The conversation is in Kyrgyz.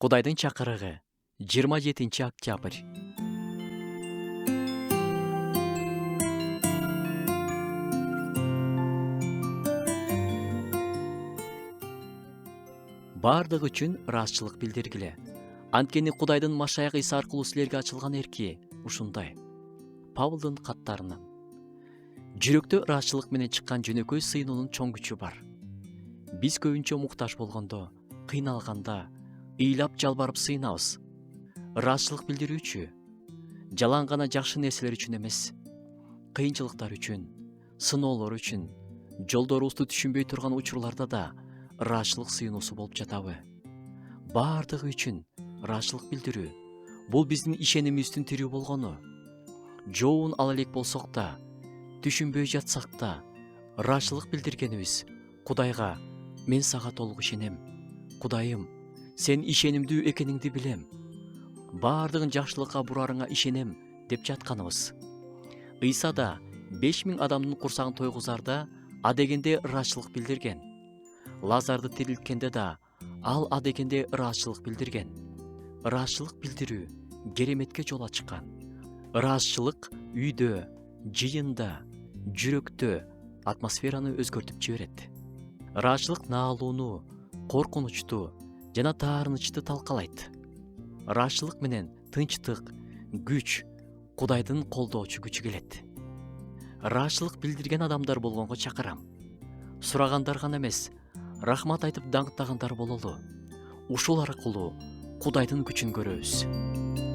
Кудайдын чакырыгы 27 октябрь. Бардык үчүн ыраазычылык билдиргиле. Анткени Кудайдын Машаяк Иса аркылуу силерге ачылган эрки ушундай. Павлдын каттарынан. Жүрөктө ыраазычылык менен чыккан жөнөкөй сыйынуунун чоң күчү бар. Биз көбүнчө муктаж болгондо, кыйналганда, ыйлап жалбарып сыйынабыз. Ыраазычылык билдирүүчү жалаң гана жакшы нерселер үчүн эмес, кыйынчылыктар үчүн, сыноолор үчүн, жолдорубузду түшүнбөй турган учурларда да ыраазычылык сыйынуусу болуп жатабы? Бардыгы үчүн ыраазычылык билдирүү бул биздин ишенимибиздин тирүү болгону. Жообун ала элек болсок да, түшүнбөй жатсак да, ыраазычылык билдиргенибиз Кудайга мен сага толук ишенем. Кудайым, сен ишенимдүү экениңди билем. Бардыгын жакшылыкка бурарыңа ишенем деп жатканыбыз. Ыйса да 5000 адамдын курсагын тойгузарда адегенде ыраазычылык билдирген. Лазарды тирилткенде да ал адегенде ыраазычылык билдирген. Ыраазычылык билдирүү кереметке жол ачкан. Ыраазычылык үйдө, жыйында, жүрөктө атмосфераны өзгөртүп жиберет. Ыраазычылык наалууну, коркунучту жана таарынычты талкалайт. Ыраазычылык менен тынчтык, күч, Кудайдын колдоочу күчү келет. Ыраазычылык билдирген адамдар болгонго чакырам. Сурагандар гана эмес, рахмат айтып даңктагандар бололу. Ушул аркылуу Кудайдын күчүн көрөбүз.